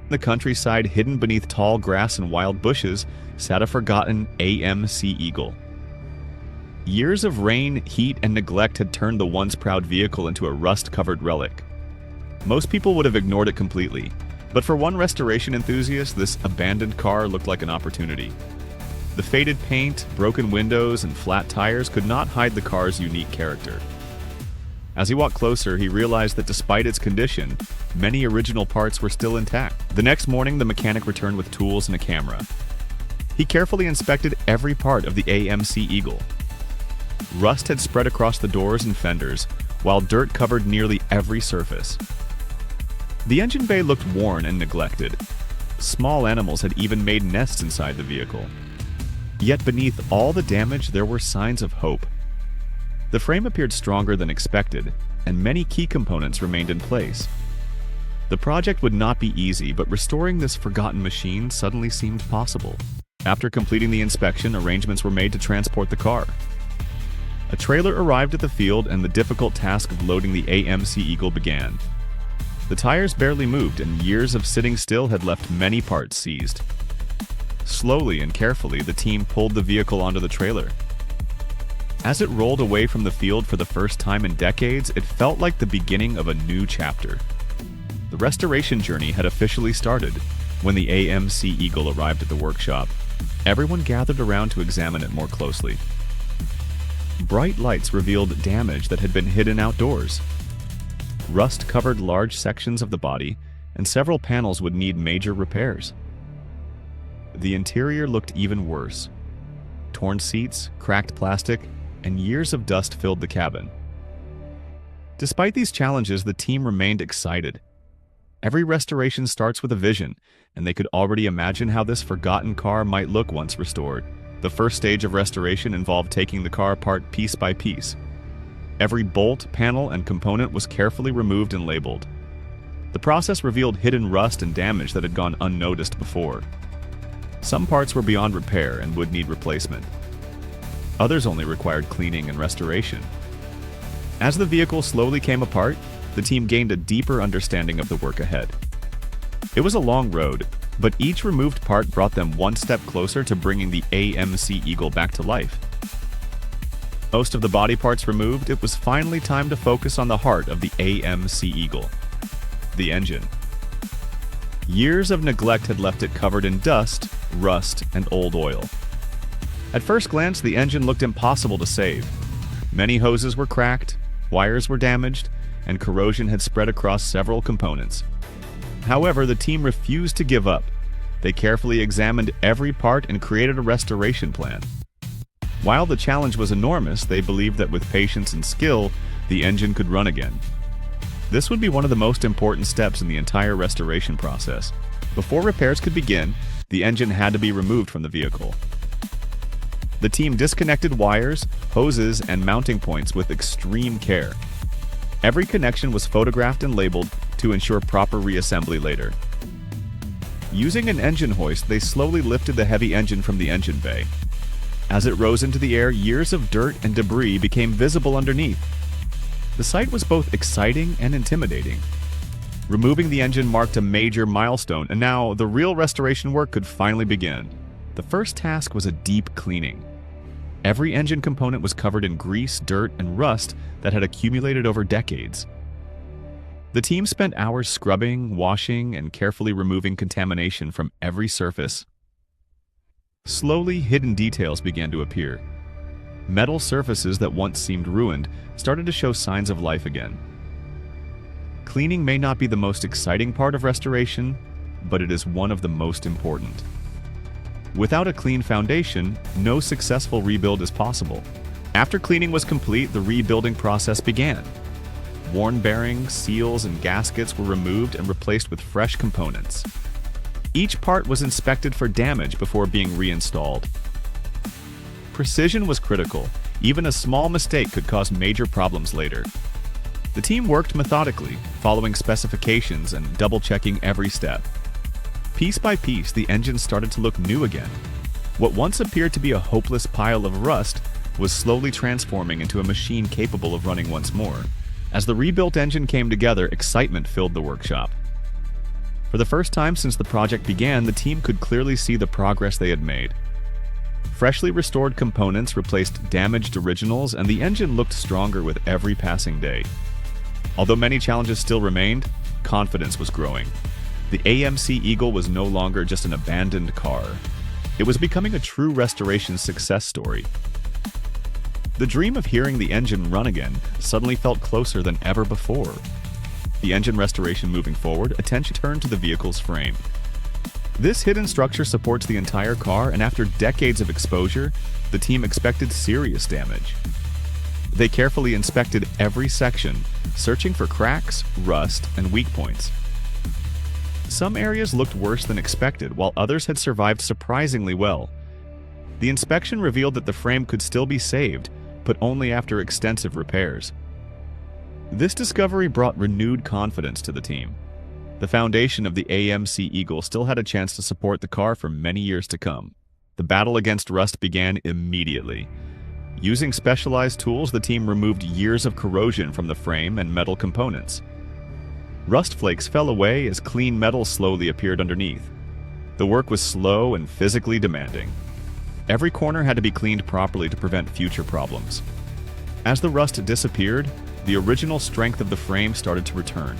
In the countryside, hidden beneath tall grass and wild bushes, sat a forgotten AMC Eagle. Years of rain, heat, and neglect had turned the once proud vehicle into a rust-covered relic. Most people would have ignored it completely, but for one restoration enthusiast, this abandoned car looked like an opportunity. The faded paint, broken windows, and flat tires could not hide the car's unique character. As he walked closer, he realized that despite its condition, many original parts were still intact. The next morning, the mechanic returned with tools and a camera. He carefully inspected every part of the AMC Eagle. Rust had spread across the doors and fenders, while dirt covered nearly every surface. The engine bay looked worn and neglected. Small animals had even made nests inside the vehicle. Yet beneath all the damage, there were signs of hope. The frame appeared stronger than expected, and many key components remained in place. The project would not be easy, but restoring this forgotten machine suddenly seemed possible. After completing the inspection, arrangements were made to transport the car. A trailer arrived at the field, and the difficult task of loading the AMC Eagle began. The tires barely moved, and years of sitting still had left many parts seized. Slowly and carefully, the team pulled the vehicle onto the trailer. As it rolled away from the field for the first time in decades, it felt like the beginning of a new chapter. The restoration journey had officially started when the AMC Eagle arrived at the workshop. Everyone gathered around to examine it more closely. Bright lights revealed damage that had been hidden outdoors. Rust covered large sections of the body, and several panels would need major repairs. The interior looked even worse. Torn seats, cracked plastic, and years of dust filled the cabin. Despite these challenges, the team remained excited. Every restoration starts with a vision, and they could already imagine how this forgotten car might look once restored. The first stage of restoration involved taking the car apart piece by piece. Every bolt, panel, and component was carefully removed and labeled. The process revealed hidden rust and damage that had gone unnoticed before. Some parts were beyond repair and would need replacement. Others only required cleaning and restoration. As the vehicle slowly came apart, the team gained a deeper understanding of the work ahead. It was a long road, but each removed part brought them one step closer to bringing the AMC Eagle back to life. Most of the body parts removed, it was finally time to focus on the heart of the AMC Eagle, the engine. Years of neglect had left it covered in dust, rust, and old oil. At first glance, the engine looked impossible to save. Many hoses were cracked, wires were damaged, and corrosion had spread across several components. However, the team refused to give up. They carefully examined every part and created a restoration plan. While the challenge was enormous, they believed that with patience and skill, the engine could run again. This would be one of the most important steps in the entire restoration process. Before repairs could begin, the engine had to be removed from the vehicle. The team disconnected wires, hoses, and mounting points with extreme care. Every connection was photographed and labeled to ensure proper reassembly later. Using an engine hoist, they slowly lifted the heavy engine from the engine bay. As it rose into the air, years of dirt and debris became visible underneath. The sight was both exciting and intimidating. Removing the engine marked a major milestone, and now the real restoration work could finally begin. The first task was a deep cleaning. Every engine component was covered in grease, dirt, and rust that had accumulated over decades. The team spent hours scrubbing, washing, and carefully removing contamination from every surface. Slowly, hidden details began to appear. Metal surfaces that once seemed ruined started to show signs of life again. Cleaning may not be the most exciting part of restoration, but it is one of the most important. Without a clean foundation, no successful rebuild is possible. After cleaning was complete, the rebuilding process began. Worn bearings, seals, and gaskets were removed and replaced with fresh components. Each part was inspected for damage before being reinstalled. Precision was critical. Even a small mistake could cause major problems later. The team worked methodically, following specifications and double-checking every step. Piece by piece, the engine started to look new again. What once appeared to be a hopeless pile of rust was slowly transforming into a machine capable of running once more. As the rebuilt engine came together, excitement filled the workshop. For the first time since the project began, the team could clearly see the progress they had made. Freshly restored components replaced damaged originals, and the engine looked stronger with every passing day. Although many challenges still remained, confidence was growing. The AMC Eagle was no longer just an abandoned car. It was becoming a true restoration success story. The dream of hearing the engine run again suddenly felt closer than ever before. The engine restoration moving forward, attention turned to the vehicle's frame. This hidden structure supports the entire car, and after decades of exposure, the team expected serious damage. They carefully inspected every section, searching for cracks, rust, and weak points. Some areas looked worse than expected, while others had survived surprisingly well. The inspection revealed that the frame could still be saved, but only after extensive repairs. This discovery brought renewed confidence to the team. The foundation of the AMC Eagle still had a chance to support the car for many years to come. The battle against rust began immediately. Using specialized tools, the team removed years of corrosion from the frame and metal components. Rust flakes fell away as clean metal slowly appeared underneath. The work was slow and physically demanding. Every corner had to be cleaned properly to prevent future problems. As the rust disappeared, the original strength of the frame started to return.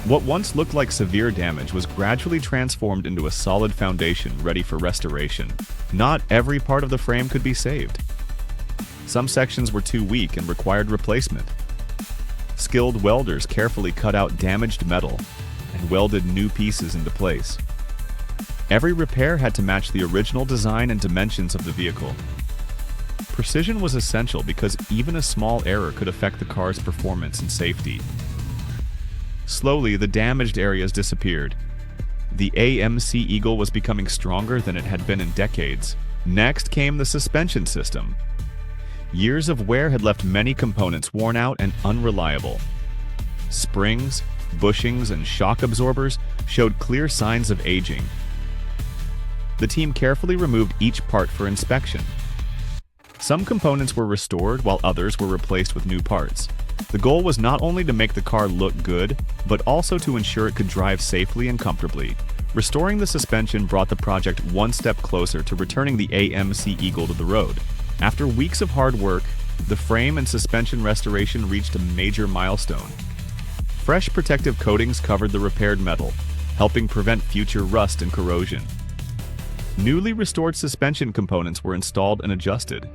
What once looked like severe damage was gradually transformed into a solid foundation ready for restoration. Not every part of the frame could be saved. Some sections were too weak and required replacement. Skilled welders carefully cut out damaged metal and welded new pieces into place. Every repair had to match the original design and dimensions of the vehicle. Precision was essential because even a small error could affect the car's performance and safety. Slowly, the damaged areas disappeared. The AMC Eagle was becoming stronger than it had been in decades. Next came the suspension system. Years of wear had left many components worn out and unreliable. Springs, bushings, and shock absorbers showed clear signs of aging. The team carefully removed each part for inspection. Some components were restored while others were replaced with new parts. The goal was not only to make the car look good, but also to ensure it could drive safely and comfortably. Restoring the suspension brought the project one step closer to returning the AMC Eagle to the road. After weeks of hard work, the frame and suspension restoration reached a major milestone. Fresh protective coatings covered the repaired metal, helping prevent future rust and corrosion. Newly restored suspension components were installed and adjusted.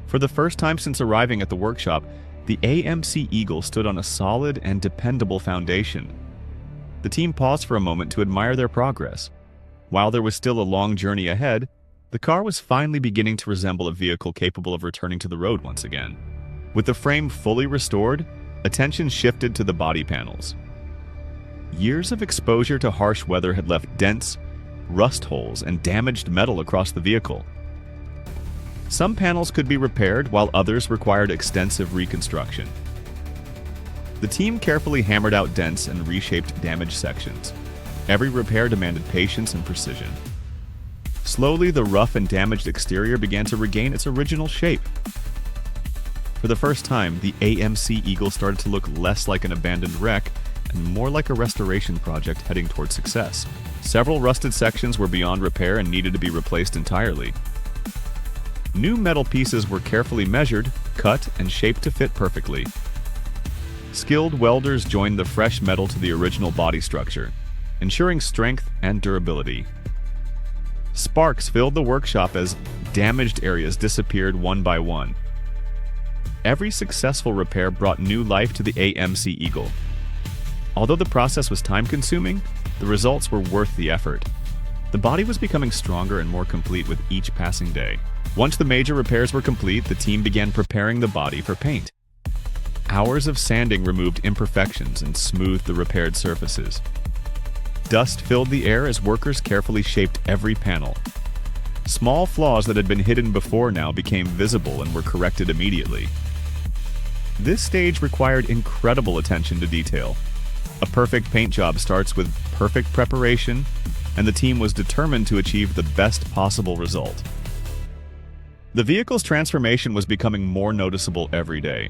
For the first time since arriving at the workshop, the AMC Eagle stood on a solid and dependable foundation. The team paused for a moment to admire their progress. While there was still a long journey ahead, the car was finally beginning to resemble a vehicle capable of returning to the road once again. With the frame fully restored, attention shifted to the body panels. Years of exposure to harsh weather had left dents, rust holes, and damaged metal across the vehicle. Some panels could be repaired, while others required extensive reconstruction. The team carefully hammered out dents and reshaped damaged sections. Every repair demanded patience and precision. Slowly, the rough and damaged exterior began to regain its original shape. For the first time, the AMC Eagle started to look less like an abandoned wreck and more like a restoration project heading toward success. Several rusted sections were beyond repair and needed to be replaced entirely. New metal pieces were carefully measured, cut, and shaped to fit perfectly. Skilled welders joined the fresh metal to the original body structure, ensuring strength and durability. Sparks filled the workshop as damaged areas disappeared one by one. Every successful repair brought new life to the AMC Eagle. Although the process was time-consuming, the results were worth the effort. The body was becoming stronger and more complete with each passing day. Once the major repairs were complete, the team began preparing the body for paint. Hours of sanding removed imperfections and smoothed the repaired surfaces. Dust filled the air as workers carefully shaped every panel. Small flaws that had been hidden before now became visible and were corrected immediately. This stage required incredible attention to detail. A perfect paint job starts with perfect preparation, and the team was determined to achieve the best possible result. The vehicle's transformation was becoming more noticeable every day.